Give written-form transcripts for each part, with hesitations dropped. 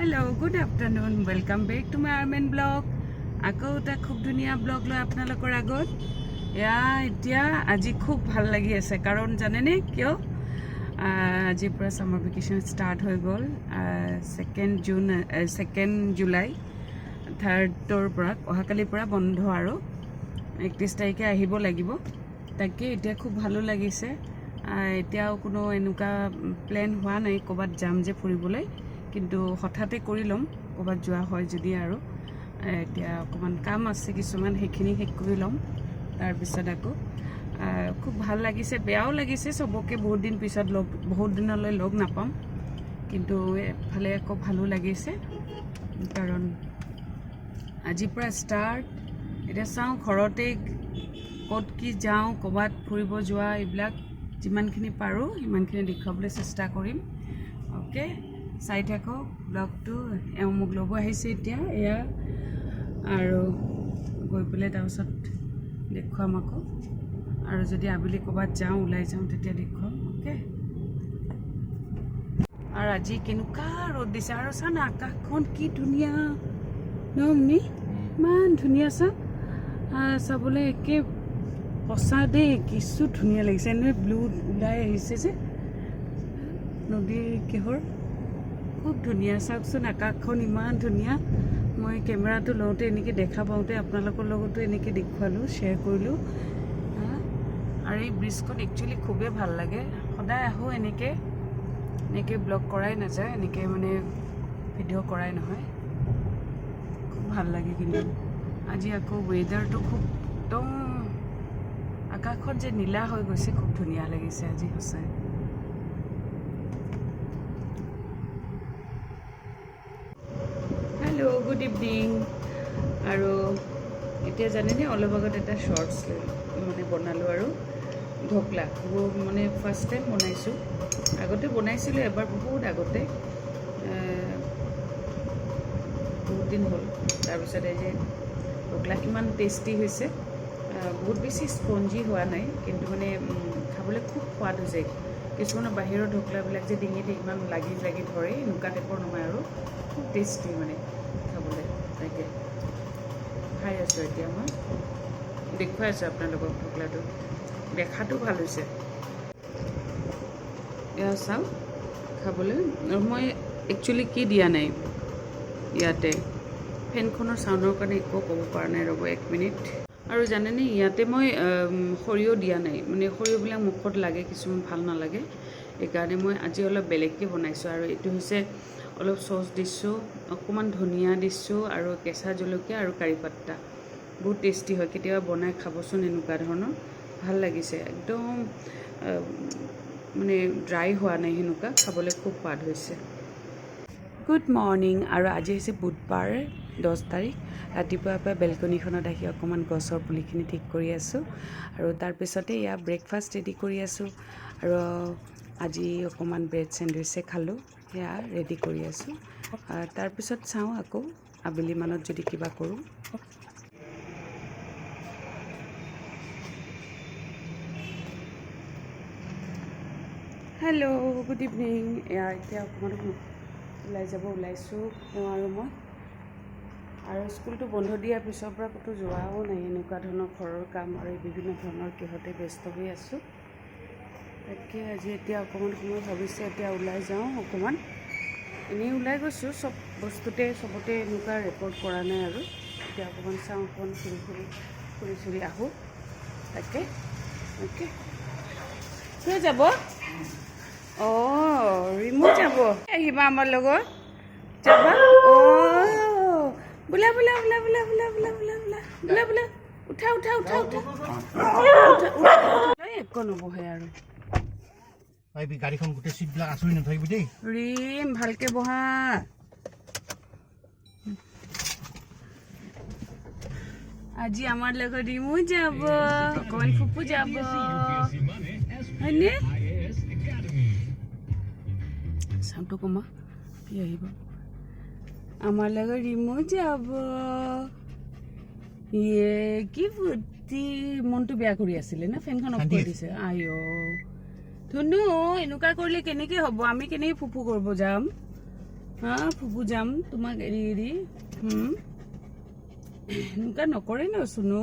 Hello, good afternoon. Welcome back to my Armen blog. Ako ta khub dunia blog lo apnalokor agot. Ya etia aji khub bhal lagi ase karon janene kyo aji pura summer vacation start hoy gol 2nd July 3rd tor pura ohakali pura bondho aro 31 tarike ahibo lagibo take etia khub bhalo lagise etia কোনো এনুকা plan হোৱা নাই কবাত যাম যে ফুৰিবলৈ কিন্তু হঠাতে কৰি লম কবাত যোৱা হয় যদি আৰু এতিয়া অকমান কাম আছে কিছুমান হেখিনি হেক কৰি লম তাৰ পিছত আকৌ খুব ভাল লাগিছে বেয়াও লাগিছে সবকে বহুত দিন পিছত বহুত দিনলৈ লগ নাপাম কিন্তু ভালে আকৌ ভালো লাগিছে কাৰণ আজি পৰা স্টাৰ্ট এটা চাও ঘৰতে কত কি যাও কবাত ফুৰিব যোৱা এইবিলাক যিমানখিনি পাৰো ইমানখিনি দেখাবলৈ চেষ্টা কৰিম ওকে চাই থাকো ব্লগটো মোক ল'ব আহিছে এতিয়া এয়া আৰু গৈ পেলাই তাৰপিছত দেখুৱাম আকৌ আৰু যদি আবেলি ক'বাত যাওঁ ওলাই যাওঁ তেতিয়া দেখুৱাম ওকে আৰু আজি কেনেকুৱা ৰ'দ দিছে আৰু চান আকাশখন কি ধুনীয়া নমনি ইমান ধুনীয়া চাবলৈ একে সঁচা দেই কিছু ধুনীয়া লাগিছে এনে ব্লু ওলাই আহিছে যে নদীৰ কিহৰ খুব ধুনীয়া চাওকচোন আকাশখন ইমান ধুনীয়া মই কেমেৰাটো লওঁতে এনেকৈ দেখা পাওঁতে আপোনালোকৰ লগতো এনেকৈ দেখুৱালোঁ শ্বেয়াৰ কৰিলোঁ আৰু এই ব্ৰিজখন একচুৱেলি খুবেই ভাল লাগে সদায় আহোঁ এনেকৈ ব্লগ কৰাই নাযায় এনেকৈ মানে ভিডিঅ' কৰাই নহয় খুব ভাল লাগে কিন্তু আজি আকৌ ৱেডাৰটো খুব একদম আকাশখন যে নীলা হৈ গৈছে খুব ধুনীয়া লাগিছে আজি সঁচাই হেল্ল' গুড ইভিনিং আৰু এতিয়া জানেনে অলপ আগত এটা শ্বৰ্টছ মানে বনালোঁ আৰু ঢকলা মানে ফাৰ্ষ্ট টাইম বনাইছোঁ আগতে বনাইছিলোঁ এবাৰ বহুত আগতে বহুত দিন হ'ল তাৰপিছত এই যে ঢকলা ইমান টেষ্টি হৈছে বহুত বেছি স্পঞ্জি হোৱা নাই কিন্তু মানে খাবলৈ খুব সোৱাদ হৈছে কিছুমানৰ বাহিৰৰ ঢকলাবিলাক যে ডিঙিতে ইমান লাগি ধৰে এনেকুৱা টাইপৰ নহয় আৰু খুব টেষ্টি মানে খাবলৈ তাকে খাই আছোঁ এতিয়া মই দেখুৱাই আছোঁ আপোনালোকক ঢকলাটো দেখাটো ভাল হৈছে এয়া চাওঁ খাবলৈ আৰু মই একচুৱেলি কি দিয়া নাই ইয়াতে ফেনখনৰ চাউণ্ডৰ কাৰণে একো ক'ব পৰা নাই ৰ'ব 1 মিনিট আৰু জানেনে ইয়াতে মই সৰিয়হ দিয়া নাই মানে সৰিয়হবিলাক মুখত লাগে কিছুমান ভাল নালাগে এইকাৰণে মই আজি অলপ বেলেগকৈ বনাইছোঁ আৰু এইটো হৈছে অলপ চচ দিছোঁ অকণমান ধনিয়া দিছোঁ আৰু কেঁচা জলকীয়া আৰু কাৰি পাত্তা বহুত টেষ্টি হয় কেতিয়াবা বনাই খাবচোন এনেকুৱা ধৰণৰ ভাল লাগিছে একদম মানে ড্ৰাই হোৱা নাই সেনেকুৱা খাবলৈ খুব সোৱাদ হৈছে গুড মৰ্ণিং আৰু আজি হৈছে বুধবাৰ 10 তাৰিখ ৰাতিপুৱাৰ পৰা বেলকনিখনত আহি অকণমান গছৰ পুলিখিনি ঠিক কৰি আছোঁ আৰু তাৰপিছতে এয়া ব্ৰেকফাষ্ট ৰেডি কৰি আছোঁ আৰু আজি অকণমান ব্ৰেড চেণ্ডউইচে খালোঁ সেয়া ৰেডি কৰি আছোঁ তাৰপিছত চাওঁ আকৌ আবেলিমানত যদি কিবা কৰোঁ হেল্ল' গুড ইভিনিং এয়া এতিয়া অকণমান ওলাইছোঁ আৰু মই আৰু স্কুলটো বন্ধ দিয়াৰ পিছৰ পৰা ক'তো যোৱাও নাই এনেকুৱা ধৰণৰ ঘৰৰ কাম আৰু বিভিন্ন ধৰণৰ কিহতে ব্যস্ত হৈ আছোঁ তাকে আজি এতিয়া অকণমান সময় ভাবিছোঁ এতিয়া ওলাই যাওঁ অকণমান এনেই ওলাই গৈছোঁ চব বস্তুতে চবতে এনেকুৱা ৰেকৰ্ড কৰা নাই আৰু এতিয়া অকণমান চাওঁ অকণমান ফুৰি আহোঁ তাকে অ'কে কিয় যাব অঁ ৰিমু যাব আহিবা আমাৰ লগত যাবা অঁ বোলা উঠা একো নবহে আৰু গাড়ীখন গোটেই চিটবিলাক আচৰি নাথাকিবি দেই ৰিম ভালকে বহা আজি আমাৰ লগত ৰিমু যাব অকণমান ফুপু যাব হয়নে চাউণ্ডটো কমা কি আহিব আমাৰ লগত ৰিমু যাব ইয়ে কি ফুৰ্তি মনটো বেয়া কৰি আছিলে না ফেনখন অফ কৰি দিছে আইঅ ধুনু এনেকুৱা কৰিলে কেনেকৈ হ'ব আমি কেনেকৈ ফুফু কৰিব যাম হা ফুবু যাম তোমাক এৰি এৰি এনেকুৱা নকৰে ন চুনু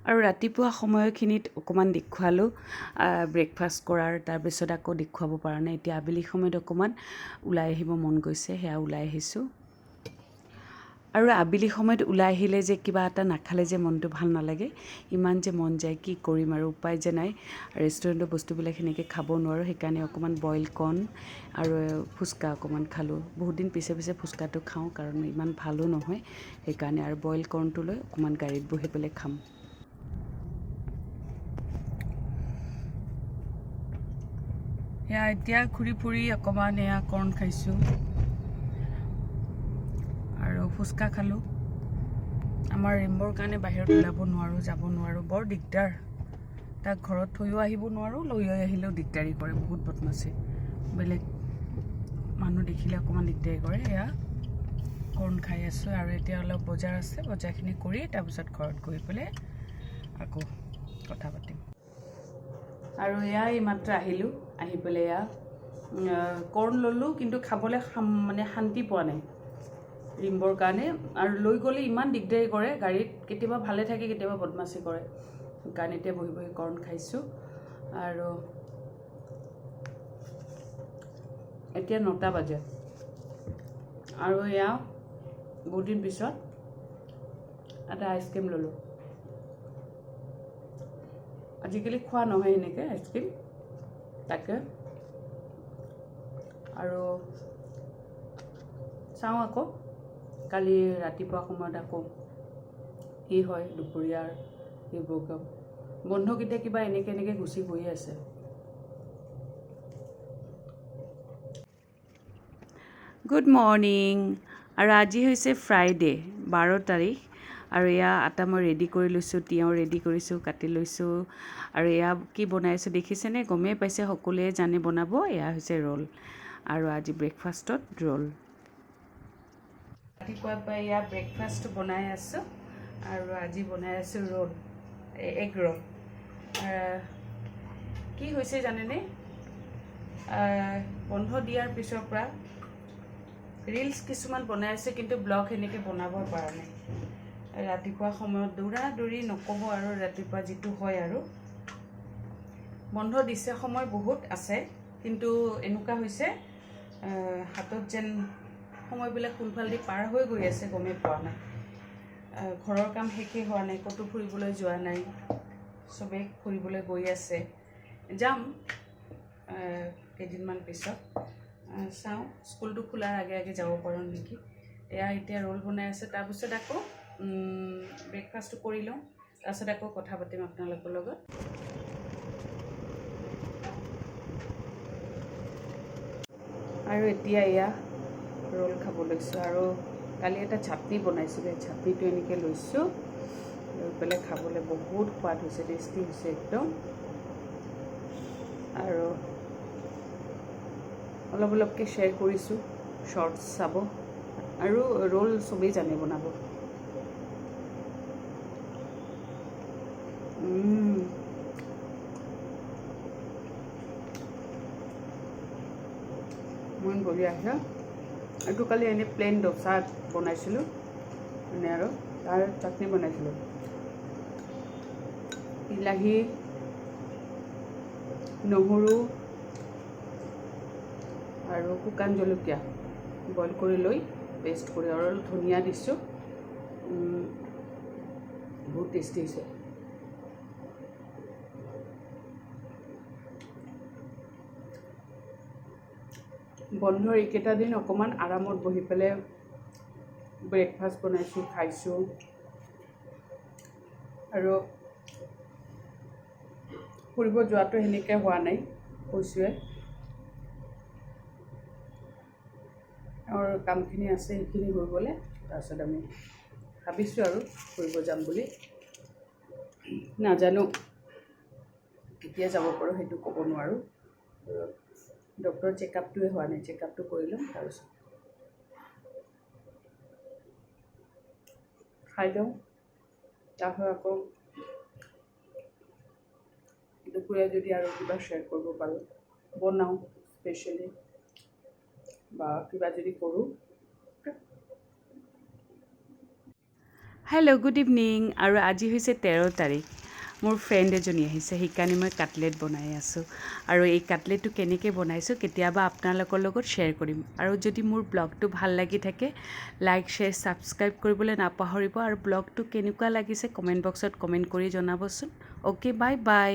আৰু ৰাতিপুৱা সময়খিনিত অকণমান দেখুৱালোঁ ব্ৰেকফাষ্ট কৰাৰ তাৰপিছত আকৌ দেখুৱাব পৰা নাই এতিয়া আবেলি সময়ত অকণমান ওলাই আহিব মন গৈছে সেয়া ওলাই আহিছোঁ আৰু আবেলি সময়ত ওলাই আহিলে যে কিবা এটা নাখালে যে মনটো ভাল নালাগে ইমান যে মন যায় কি কৰিম আৰু উপায় যে নাই ৰেষ্টুৰেণ্টৰ বস্তুবিলাক সেনেকৈ খাব নোৱাৰোঁ সেইকাৰণে অকণমান বইল কৰ্ণ আৰু ফুচকা অকণমান খালোঁ বহুত দিন পিছে পিছে ফুচকাটো খাওঁ কাৰণ ইমান ভালো নহয় সেইকাৰণে আৰু বইল কৰ্ণটো লৈ অকণমান গাড়ীত বহি পেলাই খাম এয়া এতিয়া ঘূৰি ফুৰি অকণমান এয়া কৰ্ণ খাইছোঁ আৰু ফুচকা খালোঁ আমাৰ ৰিম্বৰ কাৰণে বাহিৰত ওলাব নোৱাৰোঁ যাব নোৱাৰোঁ বৰ দিগদাৰ তাক ঘৰত থৈও আহিব নোৱাৰোঁ লৈ আহিলেও দিগদাৰী কৰে বহুত বদমাছি বেলেগ মানুহ দেখিলে অকণমান দিগদাৰী কৰে এয়া কৰ্ণ খাই আছোঁ আৰু এতিয়া অলপ বজাৰ আছে বজাৰখিনি কৰি তাৰপিছত ঘৰত গৈ পেলাই আকৌ কথা পাতিম আৰু এয়া এইমাত্ৰ আহিলোঁ আহি পেলাই এয়া কৰ্ণ ল'লোঁ কিন্তু খাবলৈ মানে শান্তি পোৱা নাই ৰিম্বৰ কাৰণে আৰু লৈ গ'লে ইমান দিগদাৰী কৰে গাড়ীত কেতিয়াবা ভালে থাকে কেতিয়াবা বদমাছি কৰে সেইকাৰণে এতিয়া বহি বহি কৰ্ণ খাইছোঁ আৰু এতিয়া 9টা বাজে আৰু এয়া বহুত দিন পিছত এটা আইচক্ৰীম ল'লোঁ আজিকালি খোৱা নহয় এনেকৈ আইচক্ৰীম তাকে আৰু চাওঁ আকৌ কালি ৰাতিপুৱা সময়ত আকৌ কি হয় দুপৰীয়াৰ এইবোৰ কাম বন্ধকেইটা কিবা এনেকৈ গুচি গৈ আছে গুড মৰ্ণিং আৰু আজি হৈছে ফ্ৰাইডে 12 তাৰিখ আৰু এয়া আটা মই ৰেডি কৰি লৈছোঁ তিয়ঁহ ৰেডি কৰিছোঁ কাটি লৈছোঁ আৰু এয়া কি বনাইছোঁ দেখিছেনে গমেই পাইছে সকলোৱে জানে বনাব এয়া হৈছে ৰোল আৰু আজি ব্ৰেকফাষ্টত ৰোল ৰাতিপুৱাৰ পৰা এয়া ব্ৰেকফাষ্ট বনাই আছোঁ আৰু আজি বনাই আছোঁ ৰোল এগ ৰোল কি হৈছে জানেনে বন্ধ দিয়াৰ পিছৰ পৰা ৰিলছ কিছুমান বনাই আছে কিন্তু ব্লগ সেনেকৈ বনাব পৰা নাই ৰাতিপুৱা সময়ত দৌৰা দৌৰি নক'ব আৰু ৰাতিপুৱা যিটো হয় আৰু বন্ধ দিছে সময় বহুত আছে কিন্তু এনেকুৱা হৈছে হাতত যেন সময়বিলাক কোনফালেদি পাৰ হৈ গৈ আছে গমেই পোৱা নাই ঘৰৰ কাম শেষেই হোৱা নাই ক'তো ফুৰিবলৈ যোৱা নাই চবেই ফুৰিবলৈ গৈ আছে যাম কেইদিনমান পিছত চাওঁ স্কুলটো খোলাৰ আগে আগে যাব পাৰোঁ নেকি এয়া এতিয়া ৰোল বনাই আছে তাৰপিছত আকৌ ব্ৰেকফাষ্টটো কৰি লওঁ তাৰপিছত আকৌ কথা পাতিম আপোনালোকৰ লগত আৰু এতিয়া এয়া ৰোল খাব লৈছোঁ আৰু কালি এটা চাটনি বনাইছিলোঁ এই চাটনিটো এনেকৈ লৈছোঁ লৈ পেলাই খাবলৈ বহুত সোৱাদ হৈছে টেষ্টি হৈছে একদম আৰু অলপ অলপকৈ শ্বেয়াৰ কৰিছোঁ শ্বৰ্টছ চাব আৰু ৰোল চবেই জানে বনাব মন বঢ়িয়া আছে এইটো কালি এনেই প্লেইন ডোচা বনাইছিলোঁ মানে আৰু তাৰ চাটনি বনাইছিলোঁ বিলাহী নহৰু আৰু শুকান জলকীয়া বইল কৰি লৈ পেষ্ট কৰি আৰু অলপ ধনিয়া দিছোঁ বহুত টেষ্টি হৈছে বন্ধৰ এইকেইটা দিন অকণমান আৰামত বহি পেলাই ব্ৰেকফাষ্ট বনাইছোঁ খাইছোঁ আৰু ফুৰিব যোৱাটো সেনেকৈ হোৱা নাই কৈছোঁৱে আৰু কামখিনি আছে সেইখিনি হৈ গ'লে তাৰপিছত আমি ভাবিছোঁ আৰু ফুৰিব যাম বুলি নাজানো কেতিয়া যাব পাৰোঁ সেইটো ক'ব নোৱাৰোঁ ডক্টৰ চেকআপটোৱে হোৱা নাই চেকআপটো কৰি ল'ম তাৰপিছত খাই লওঁ তাৰপিছত আকৌ দুপৰীয়া যদি আৰু কিবা শ্বেয়াৰ কৰিব পাৰোঁ, বনাওঁ স্পেচিয়েলি বা কিবা যদি কৰোঁ। Hello', good evening. আৰু আজি হৈছে 13 তাৰিখ। মোৰ ফ্ৰেণ্ড এজনী আহিছে, সেইকাৰণে মই কাটলেট বনাই আছোঁ। আৰু এই কাটলেটটো কেনেকৈ বনাইছোঁ কেতিয়াবা আপোনালোকৰ লগত শ্বেয়াৰ কৰিম। আৰু যদি মোৰ ব্লগটো ভাল লাগি থাকে, লাইক, শ্বেয়াৰ, ছাবস্ক্ৰাইব কৰিবলৈ নাপাহৰিব। আৰু ব্লগটো কেনেকুৱা লাগিছে কমেণ্ট বক্সত কমেণ্ট কৰি জনাবচোন। Okay, bye bye.